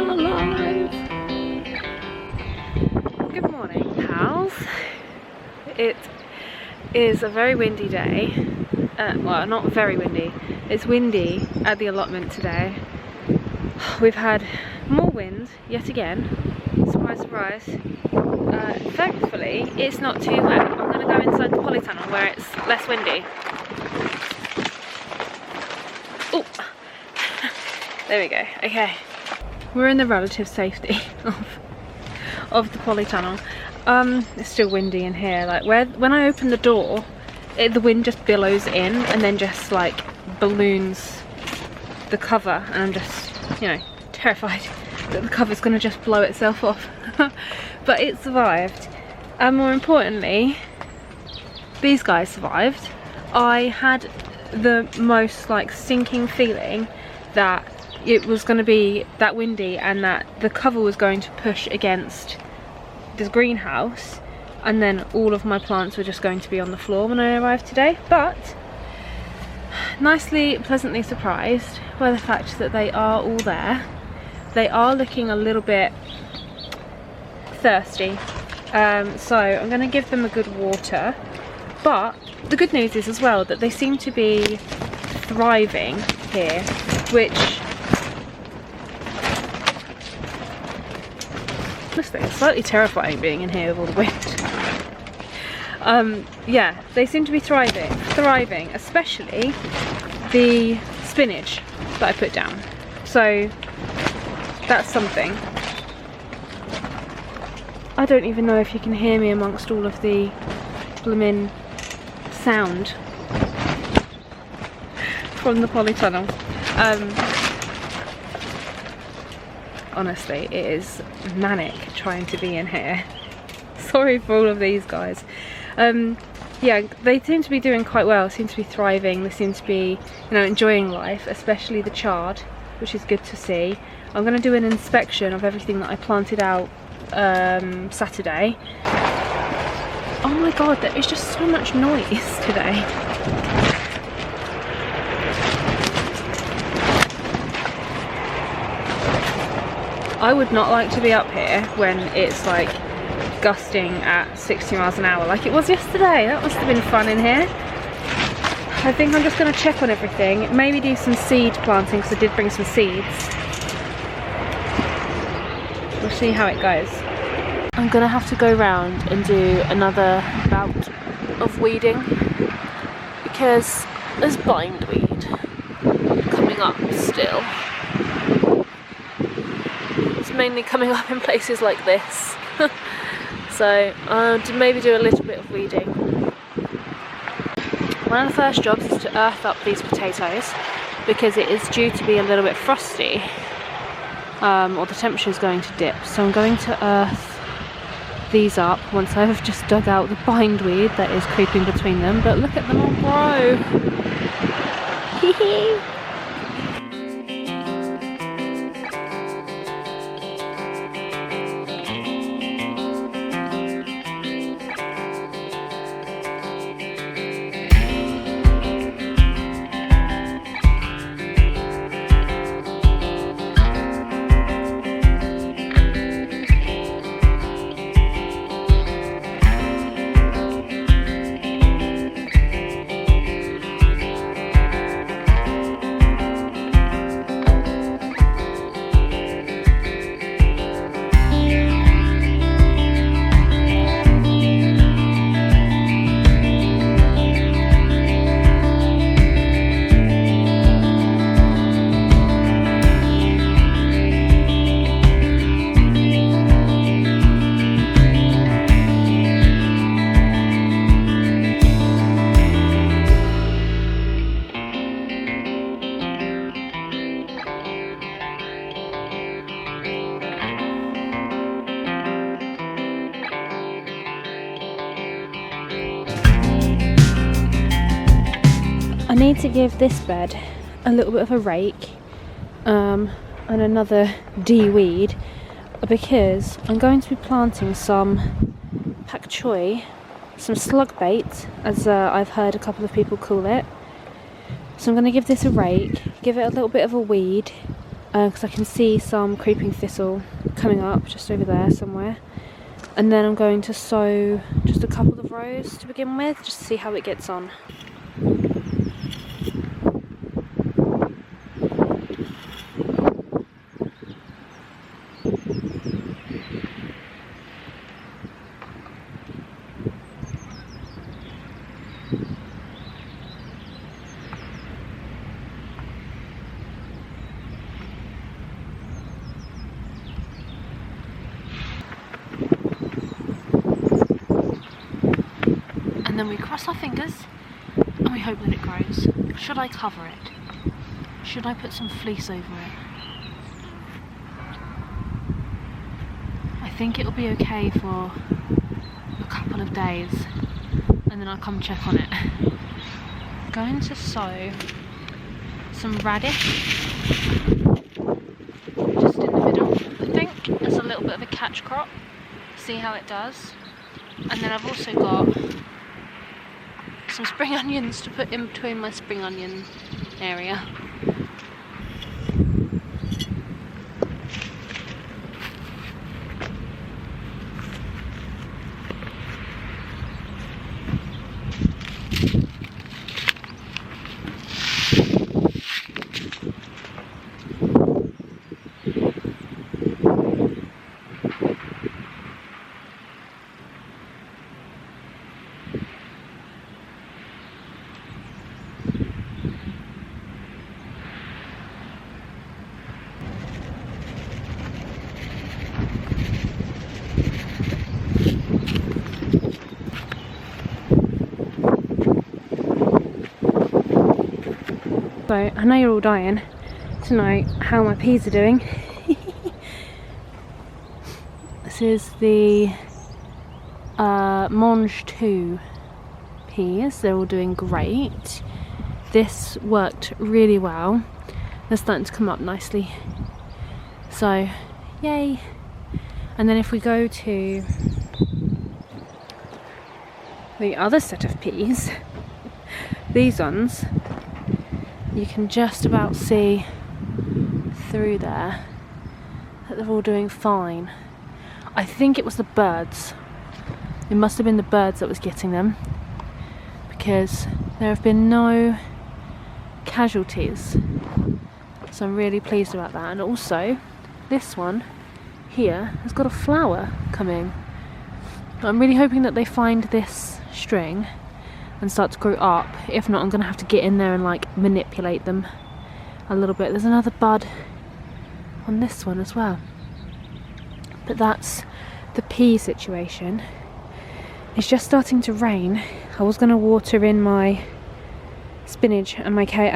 still alive. Good morning, pals. It is a very windy day. Well, not very windy. It's windy at the allotment today. We've had more wind yet again. Surprise, surprise. Thankfully, it's not too wet. I'm going to go inside the polytunnel where it's less windy. Oh, there we go. Okay, we're in the relative safety of the polytunnel. It's still windy in here. Like when I open the door, the wind just billows in and then just like balloons the cover, and I'm just, you know, terrified that the cover's gonna just blow itself off. But it survived, and more importantly, these guys survived. I had the most like sinking feeling that it was going to be that windy and that the cover was going to push against this greenhouse, and then all of my plants were just going to be on the floor when I arrived today. But nicely, pleasantly surprised by the fact that they are all there. They are looking a little bit thirsty, so I'm going to give them a good water. But the good news is as well that they seem to be thriving here, which honestly, it's slightly terrifying being in here with all the wind. Yeah, they seem to be thriving, especially the spinach that I put down. So that's something. I don't even know if you can hear me amongst all of the blooming sound from the polytunnel. Honestly, it is manic trying to be in here. Sorry for all of these guys. Yeah, they seem to be doing quite well, seem to be thriving, they seem to be, you know, enjoying life, especially the chard, which is good to see. I'm going to do an inspection of everything that I planted out Saturday. Oh my god, there is just so much noise today. I would not like to be up here when it's like gusting at 60 miles an hour like it was yesterday. That must have been fun in here. I think I'm just going to check on everything, maybe do some seed planting because I did bring some seeds. We'll see how it goes. I'm going to have to go round and do another bout of weeding because there's bindweed coming up still. It's mainly coming up in places like this. So I'll maybe do a little bit of weeding. One of the first jobs is to earth up these potatoes because it is due to be a little bit frosty, or the temperature is going to dip. So I'm going to earth these up once I've just dug out the bindweed that is creeping between them. But look at them all grow. Hee hee. I need to give this bed a little bit of a rake and another de-weed because I'm going to be planting some pak choi, some slug bait, as I've heard a couple of people call it. So I'm going to give this a rake, give it a little bit of a weed, because I can see some creeping thistle coming up just over there somewhere. And then I'm going to sow just a couple of rows to begin with, just to see how it gets on. And then we cross our fingers and we hope that it grows. Should I cover it? Should I put some fleece over it? I think it'll be okay for a couple of days and then I'll come check on it. I'm going to sow some radish just in the middle, I think, as a little bit of a catch crop. See how it does. And then I've also got some spring onions to put in between my spring onion area. So I know you're all dying to know how my peas are doing. This is the Mange 2 peas. They're all doing great. This worked really well. They're starting to come up nicely. So, yay! And then if we go to the other set of peas, these ones, you can just about see through there that they're all doing fine. I think it was the birds. It must have been the birds that was getting them, because there have been no casualties. So I'm really pleased about that. And also, this one here has got a flower coming. I'm really hoping that they find this string and start to grow up. If not, I'm gonna have to get in there and like manipulate them a little bit. There's another bud on this one as well. But that's the pea situation. It's just starting to rain. I was gonna water in my spinach and my chard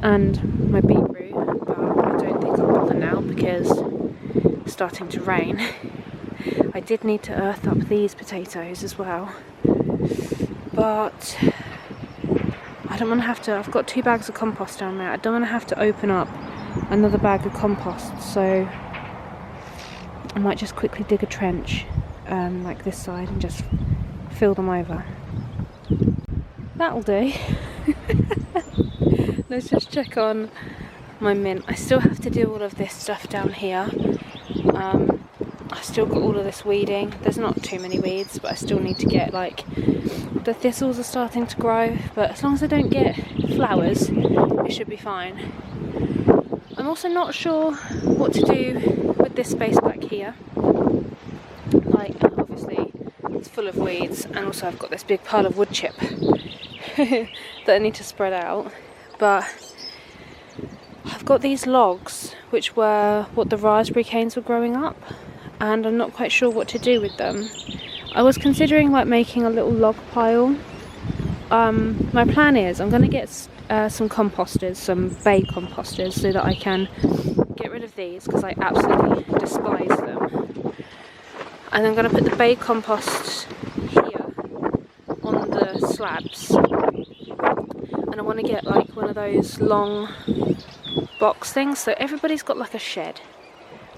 and my beetroot, but I don't think I'll bother now because it's starting to rain. I did need to earth up these potatoes as well, but I don't want to have to. I've got 2 bags of compost down there. I don't want to have to open up another bag of compost, so I might just quickly dig a trench like this side and just fill them over. That'll do. Let's just check on my mint. I still have to do all of this stuff down here. I've still got all of this weeding. There's not too many weeds, but I still need to get, like, the thistles are starting to grow, but as long as I don't get flowers, it should be fine. I'm also not sure what to do with this space back here. Like, obviously it's full of weeds, and also I've got this big pile of wood chip that I need to spread out. But I've got these logs, which were what the raspberry canes were growing up, and I'm not quite sure what to do with them. I was considering like making a little log pile. My plan is I'm going to get some composters, some bay composters, so that I can get rid of these because I absolutely despise them. And I'm going to put the bay compost here on the slabs, and I want to get like one of those long box things, so everybody's got like a shed,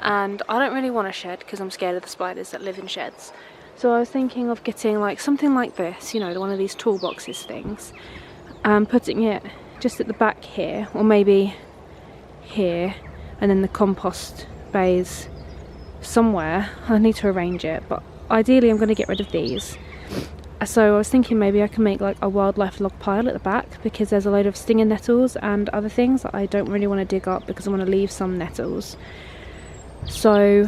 and I don't really want a shed because I'm scared of the spiders that live in sheds. So I was thinking of getting like something like this, you know, one of these toolboxes things, and putting it just at the back here, or maybe here, and then the compost bays somewhere. I need to arrange it, but ideally I'm going to get rid of these. So I was thinking maybe I can make like a wildlife log pile at the back, because there's a load of stinging nettles and other things that I don't really want to dig up, because I want to leave some nettles. So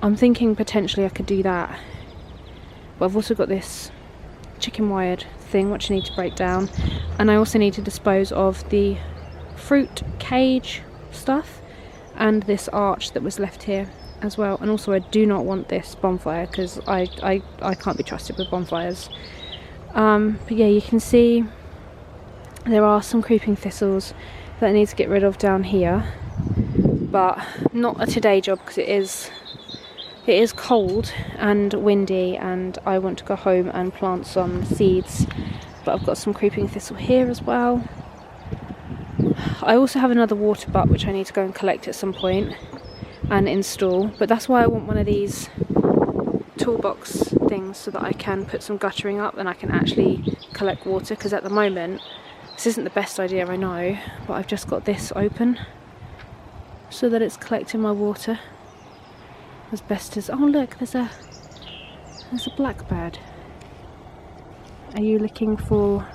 I'm thinking potentially I could do that. But I've also got this chicken wired thing which I need to break down, and I also need to dispose of the fruit cage stuff and this arch that was left here as well. And also I do not want this bonfire, because I can't be trusted with bonfires. But yeah, you can see there are some creeping thistles that I need to get rid of down here, but not a today job, because it is cold and windy and I want to go home and plant some seeds. But I've got some creeping thistle here as well. I also have another water butt which I need to go and collect at some point and install, but that's why I want one of these toolbox things, so that I can put some guttering up and I can actually collect water, because at the moment this isn't the best idea, I know, but I've just got this open so that it's collecting my water as best as... Oh look, there's a blackbird. Are you looking for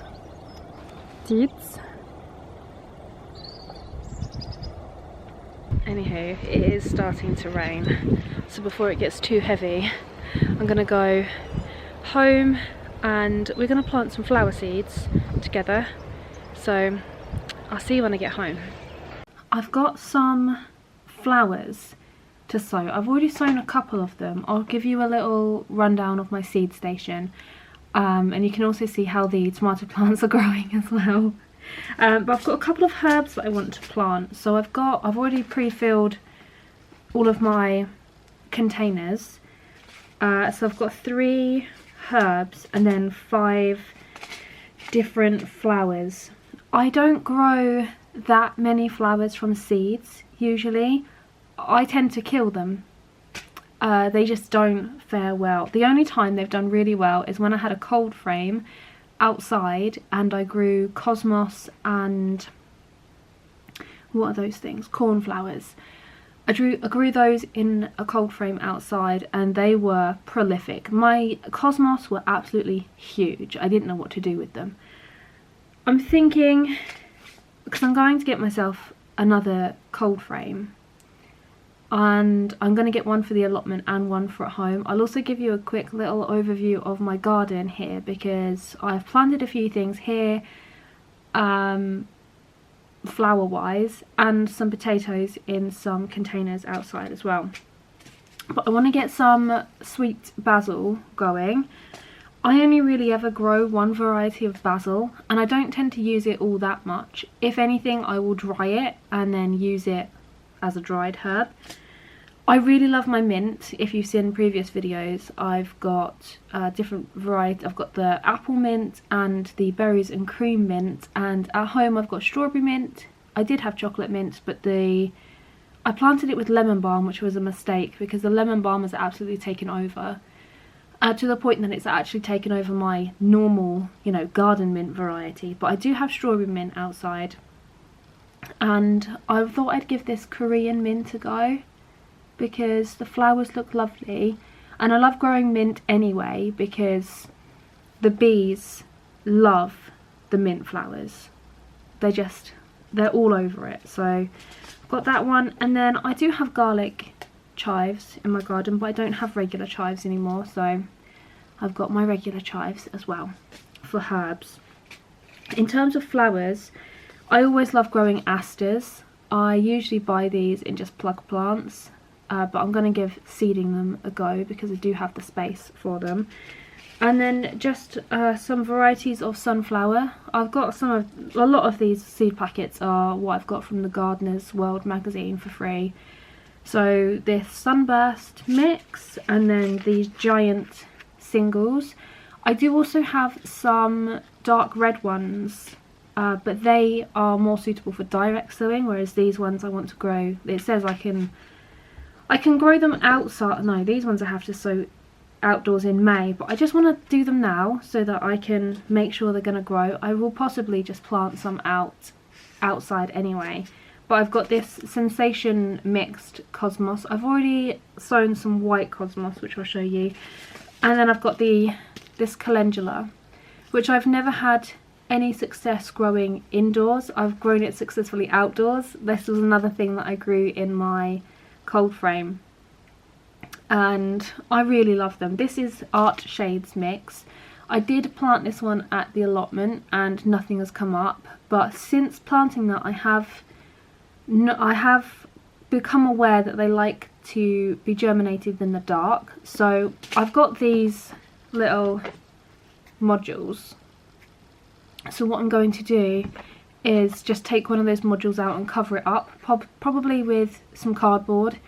seeds? Anywho, it is starting to rain, so before it gets too heavy I'm gonna go home and we're gonna plant some flower seeds together. So I'll see you when I get home. I've got some flowers to sow. I've already sown a couple of them. I'll give you a little rundown of my seed station, and you can also see how the tomato plants are growing as well. But I've got a couple of herbs that I want to plant. So I've already pre-filled all of my containers. So I've got 3 herbs and then 5 different flowers. I don't grow that many flowers from seeds usually. I tend to kill them. They just don't fare well. The only time they've done really well is when I had a cold frame outside and I grew cosmos and what are those things? Cornflowers. I grew those in a cold frame outside and they were prolific. My cosmos were absolutely huge. I didn't know what to do with them. I'm thinking, because I'm going to get myself another cold frame, and I'm going to get one for the allotment and one for at home. I'll also give you a quick little overview of my garden here, because I've planted a few things here flower wise, and some potatoes in some containers outside as well. But I want to get some sweet basil going. I only really ever grow one variety of basil and I don't tend to use it all that much. If anything, I will dry it and then use it as a dried herb. I really love my mint. If you've seen previous videos, I've got different varieties. I've got the apple mint and the berries and cream mint, and at home I've got strawberry mint. I did have chocolate mint, but I planted it with lemon balm, which was a mistake because the lemon balm has absolutely taken over, to the point that it's actually taken over my normal, garden mint variety. But I do have strawberry mint outside, and I thought I'd give this Korean mint a go, because the flowers look lovely, and I love growing mint anyway because the bees love the mint flowers. They're all over it. So I've got that one, and then I do have garlic chives in my garden, but I don't have regular chives anymore, so I've got my regular chives as well for herbs. In terms of flowers, I always love growing asters. I usually buy these in just plug plants. But I'm going to give seeding them a go because I do have the space for them. And then just some varieties of sunflower. I've got a lot of these seed packets are what I've got from the Gardener's World magazine for free. So this sunburst mix, and then these giant singles. I do also have some dark red ones, but they are more suitable for direct sowing, whereas these ones I want to grow. It says I can grow them outside. No, these ones I have to sow outdoors in May, but I just want to do them now so that I can make sure they're going to grow. I will possibly just plant some outside anyway, but I've got this Sensation mixed cosmos. I've already sown some white cosmos, which I'll show you, and then I've got this calendula, which I've never had any success growing indoors. I've grown it successfully outdoors. This was another thing that I grew in my cold frame, and I really love them. This is Art Shades mix. I did plant this one at the allotment and nothing has come up, but since planting that I have become aware that they like to be germinated in the dark. So I've got these little modules. So what I'm going to do is just take one of those modules out and cover it up, probably with some cardboard,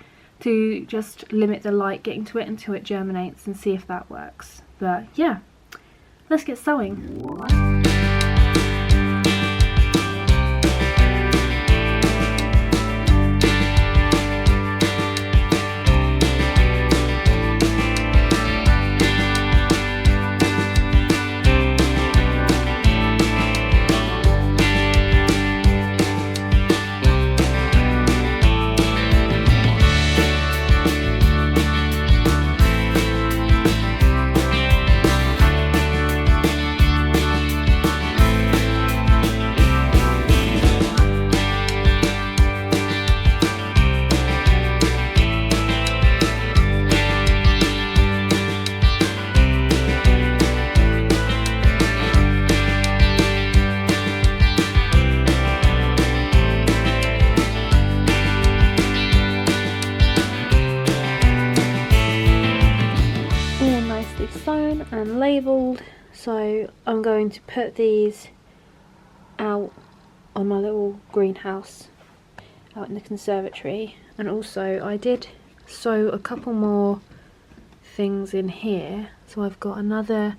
to just limit the light getting to it until it germinates, and see if that works. But yeah, let's get sowing. Sown and labelled, so I'm going to put these out on my little greenhouse out in the conservatory. And also I did sow a couple more things in here, so I've got another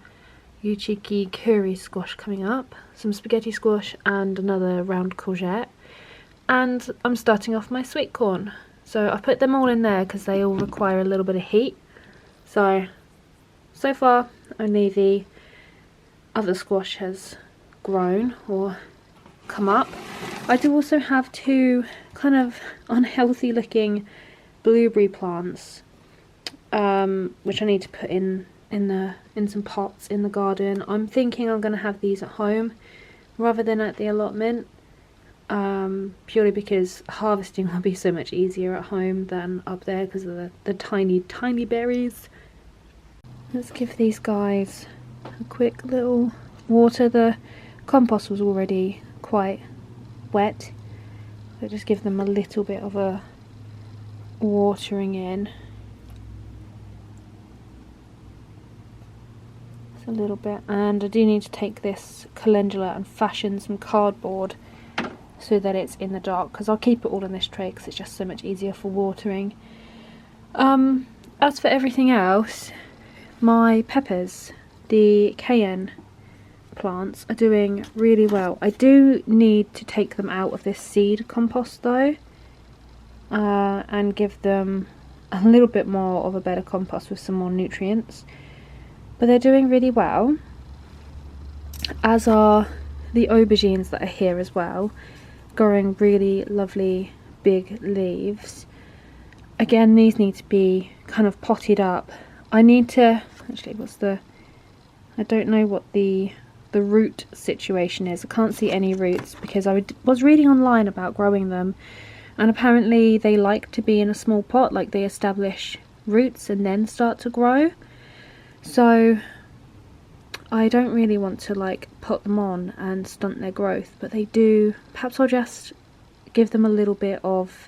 Yuchiki curry squash coming up, some spaghetti squash and another round courgette, and I'm starting off my sweet corn. So I put them all in there because they all require a little bit of heat. So far only the other squash has grown or come up. I do also have two kind of unhealthy looking blueberry plants, which I need to put in some pots in the garden. I'm thinking I'm going to have these at home rather than at the allotment, purely because harvesting will be so much easier at home than up there because of the tiny berries. Let's give these guys a quick little water. The compost was already quite wet, so just give them a little bit of a watering in. Just a little bit. And I do need to take this calendula and fashion some cardboard so that it's in the dark, because I'll keep it all in this tray because it's just so much easier for watering. As for everything else, my peppers, the cayenne plants, are doing really well. I do need to take them out of this seed compost though, and give them a little bit more of a better compost with some more nutrients. But they're doing really well, as are the aubergines that are here as well, growing really lovely big leaves. Again, these need to be kind of potted up. I need to actually, I don't know what the root situation is. I can't see any roots because I was reading online about growing them, and apparently they like to be in a small pot, like they establish roots and then start to grow. So I don't really want to like put them on and stunt their growth, but they do. Perhaps I'll just give them a little bit of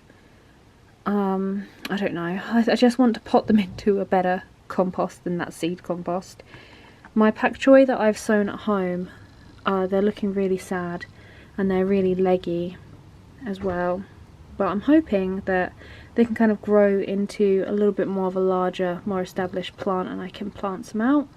I don't know, I just want to pot them into a better compost than that seed compost. My pak choi that I've sown at home, they're looking really sad and they're really leggy as well, but I'm hoping that they can kind of grow into a little bit more of a larger, more established plant, and I can plant some out.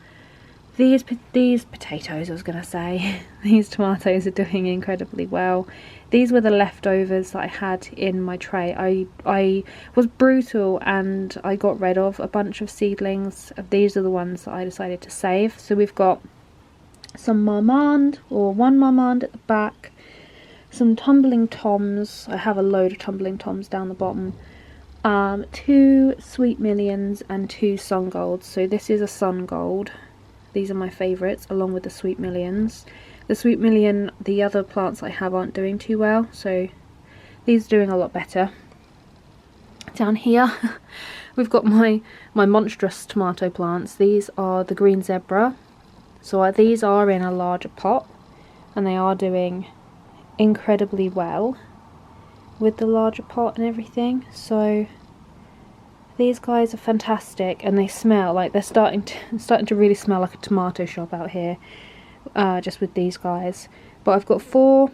These potatoes, I was going to say, these tomatoes are doing incredibly well. These were the leftovers that I had in my tray. I was brutal and I got rid of a bunch of seedlings. These are the ones that I decided to save. So we've got some marmande, or one marmande at the back, some tumbling toms. I have a load of tumbling toms down the bottom. 2 sweet millions and 2 sun golds. So this is a sun gold. These are my favourites, along with the sweet millions. The sweet million, the other plants I have aren't doing too well, so these are doing a lot better. Down here we've got my monstrous tomato plants. These are the green zebra. So these are in a larger pot, and they are doing incredibly well with the larger pot and everything. So these guys are fantastic, and they smell like they're starting to really smell like a tomato shop out here, just with these guys. But I've got 4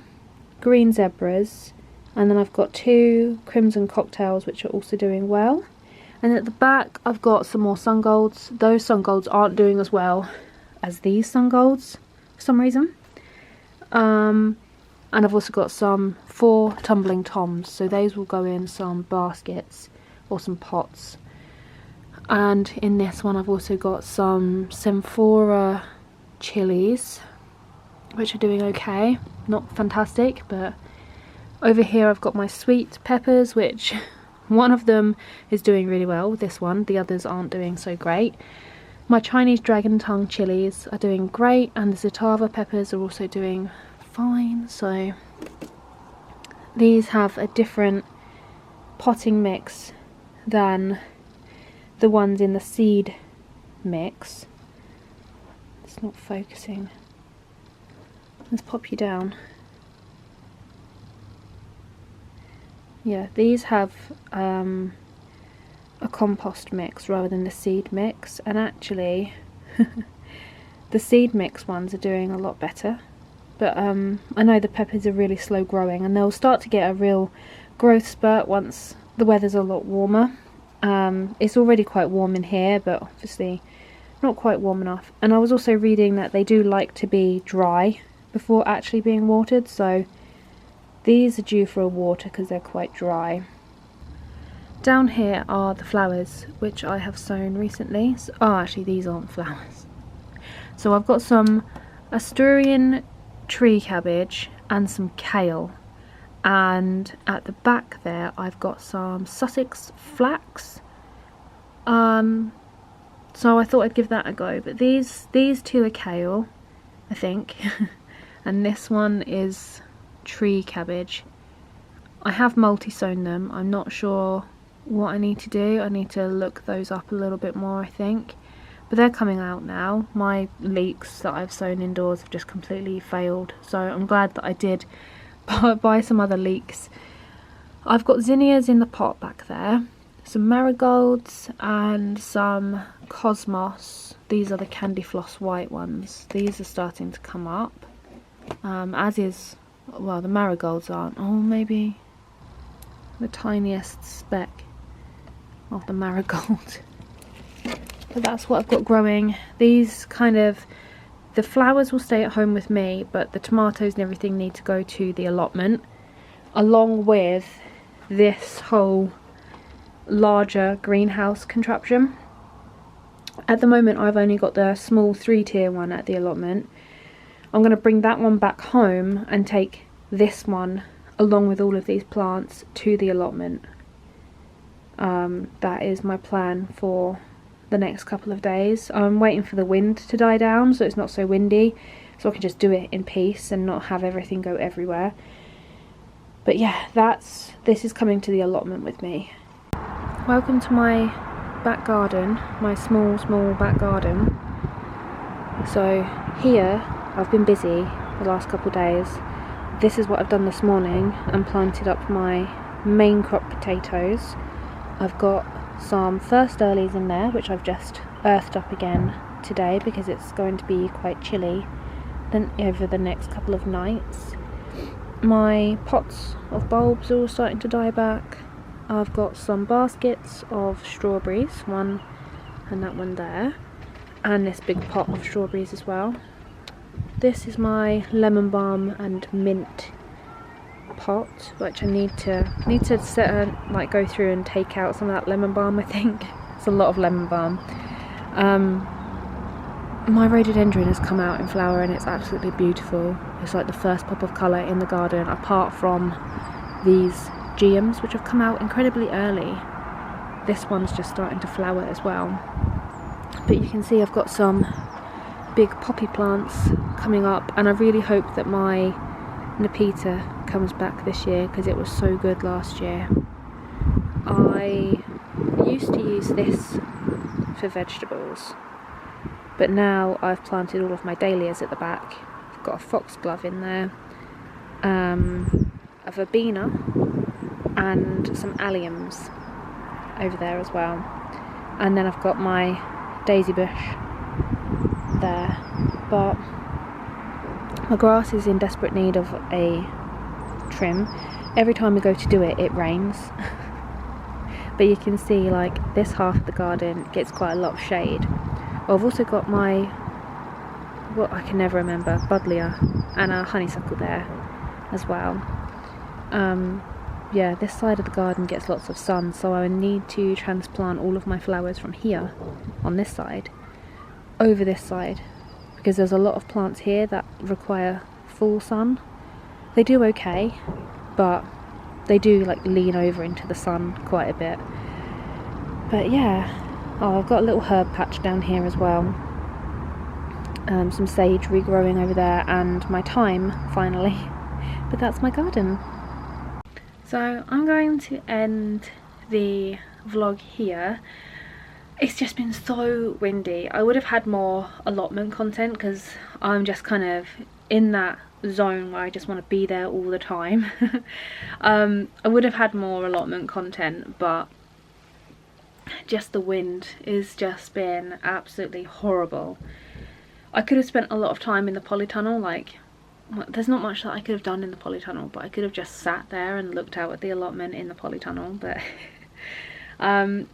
green zebras, and then I've got 2 crimson cocktails which are also doing well. And at the back I've got some more sun golds. Those sun golds aren't doing as well as these sun golds for some reason. And I've also got some 4 tumbling toms, so those will go in some baskets or some pots. And in this one I've also got some Semphora chilies, which are doing okay, not fantastic. But over here I've got my sweet peppers, which one of them is doing really well with this one, the others aren't doing so great. My Chinese dragon tongue chilies are doing great, and the Zitava peppers are also doing fine. So these have a different potting mix than the ones in the seed mix. It's not focusing. Let's pop you down. Yeah, these have a compost mix rather than the seed mix, and actually the seed mix ones are doing a lot better. But I know the peppers are really slow growing, and they'll start to get a real growth spurt once the weather's a lot warmer. It's already quite warm in here, but obviously not quite warm enough. And I was also reading that they do like to be dry before actually being watered, so these are due for a water because they're quite dry. Down here are the flowers which I have sown recently. So, oh, actually these aren't flowers. So I've got some Asturian tree cabbage and some kale, and at the back there I've got some Sussex flax. So I thought I'd give that a go. But these 2 are kale, I think, and this one is tree cabbage. I have multi-sown them. I'm not sure what I need to do. I need to look those up a little bit more, I think. But they're coming out now. My leeks that I've sown indoors have just completely failed, so I'm glad that I did buy some other leeks. I've got zinnias in the pot back there, some marigolds and some cosmos. These are the candy floss white ones. These are starting to come up, as is, well, the marigolds aren't. Oh, maybe the tiniest speck of the marigold. But that's what I've got growing. These the flowers will stay at home with me, but the tomatoes and everything need to go to the allotment, along with this whole larger greenhouse contraption. At the moment I've only got the small 3-tier one at the allotment. I'm going to bring that one back home and take this one along with all of these plants to the allotment. That is my plan for the next couple of days. I'm waiting for the wind to die down so it's not so windy, so I can just do it in peace and not have everything go everywhere. But yeah, this is coming to the allotment with me. Welcome to my back garden, my small back garden. So here I've been busy the last couple of days. This is what I've done this morning and planted up my main crop potatoes. I've got some first earlies in there which I've just earthed up again today because it's going to be quite chilly then over the next couple of nights. My pots of bulbs are all starting to die back. I've got some baskets of strawberries, one and that one there, and this big pot of strawberries as well. This is my lemon balm and mint pot, which I need to set go through and take out some of that lemon balm. I think it's a lot of lemon balm. my rhododendron has come out in flower and it's absolutely beautiful. It's like the first pop of colour in the garden, apart from these geums which have come out incredibly early. This one's just starting to flower as well. But you can see I've got some big poppy plants coming up, and I really hope that my Nepeta comes back this year because it was so good last year. I used to use this for vegetables, but now I've planted all of my dahlias at the back. I've got a foxglove in there, a verbena and some alliums over there as well, and then I've got my daisy bush there. But my grass is in desperate need of a trim. Every time we go to do it, it rains. But you can see like this half of the garden gets quite a lot of shade. I've also got my, what I can never remember, buddleia and a honeysuckle there as well. Yeah, this side of the garden gets lots of sun, so I need to transplant all of my flowers from here, on this side, over this side, because there's a lot of plants here that require full sun. They do okay, but they do like lean over into the sun quite a bit. But yeah, oh, I've got a little herb patch down here as well. Some sage regrowing over there, and my thyme finally. But that's my garden. So I'm going to end the vlog here. It's just been so windy. I would have had more allotment content because I'm just kind of in that zone where I just want to be there all the time. I would have had more allotment content, but just the wind has just been absolutely horrible. I could have spent a lot of time in the polytunnel. Like, there's not much that I could have done in the polytunnel, but I could have just sat there and looked out at the allotment in the polytunnel. But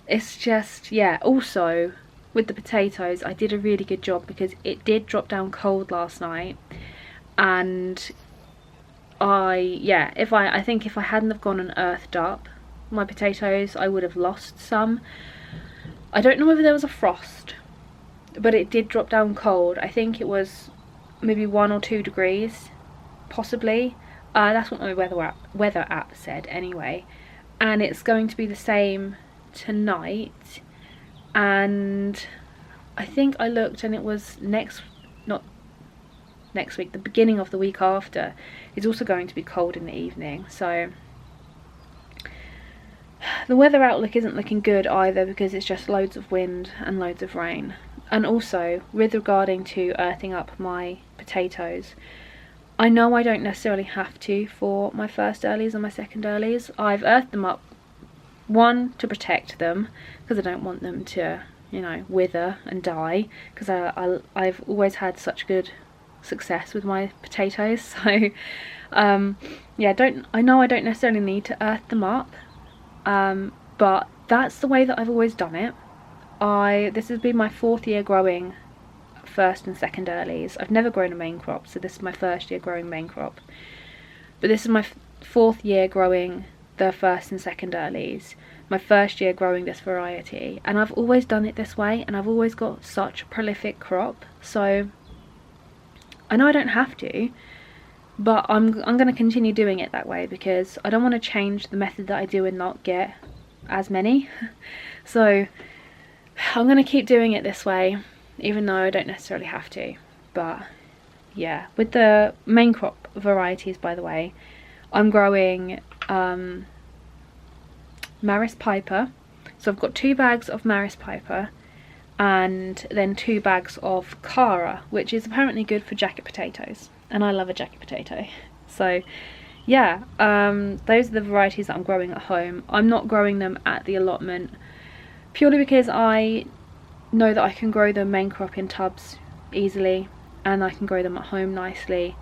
it's just, yeah. Also with the potatoes, I did a really good job because it did drop down cold last night, and I think if I hadn't have gone and earthed up my potatoes, I would have lost some. I don't know whether there was a frost, but it did drop down cold. I think it was maybe 1 or 2 degrees, possibly. That's what my weather app said anyway. And it's going to be the same tonight. And I think I looked and it was not next week, the beginning of the week after, it's also going to be cold in the evening. So the weather outlook isn't looking good either, because it's just loads of wind and loads of rain. And also, with regarding to earthing up my potatoes, I know I don't necessarily have to for my first earlies and my second earlies. I've earthed them up, one, to protect them, because I don't want them to, you know, wither and die, because I've always had such good success with my potatoes. So yeah, I know I don't necessarily need to earth them up, but that's the way that I've always done it. This has been my 4th year growing first and second earlies. I've never grown a main crop, so this is my first year growing main crop. But this is my 4th year growing the first and second earlies. My first year growing this variety, and I've always done it this way, and I've always got such a prolific crop. So I know I don't have to, but I'm going to continue doing it that way, because I don't want to change the method that I do and not get as many. So I'm going to keep doing it this way, even though I don't necessarily have to. But yeah, with the main crop varieties, by the way, I'm growing Maris Piper. So I've got 2 bags of Maris Piper, and then 2 bags of Cara, which is apparently good for jacket potatoes, and I love a jacket potato. So yeah, those are the varieties that I'm growing at home. I'm not growing them at the allotment, purely because I know that I can grow the main crop in tubs easily, and I can grow them at home nicely,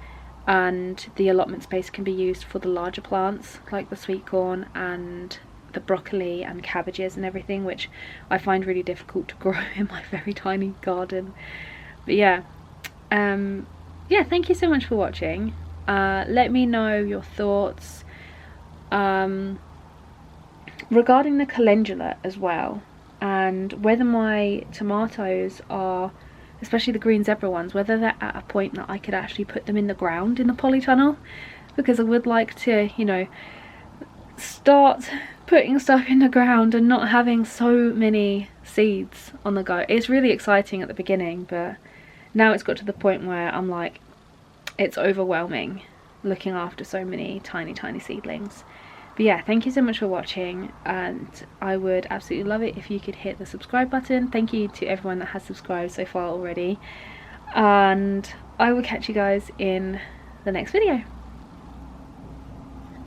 and the allotment space can be used for the larger plants like the sweet corn and the broccoli and cabbages and everything, which I find really difficult to grow in my very tiny garden. But yeah, yeah, thank you so much for watching. Let me know your thoughts regarding the calendula as well, and whether my tomatoes are especially the green zebra ones, whether they're at a point that I could actually put them in the ground in the polytunnel, because I would like to, you know, start putting stuff in the ground and not having so many seeds on the go. It's really exciting at the beginning, but now it's got to the point where I'm like, it's overwhelming looking after so many tiny seedlings. But yeah, thank you so much for watching, and I would absolutely love it if you could hit the subscribe button. Thank you to everyone that has subscribed so far already, and I will catch you guys in the next video.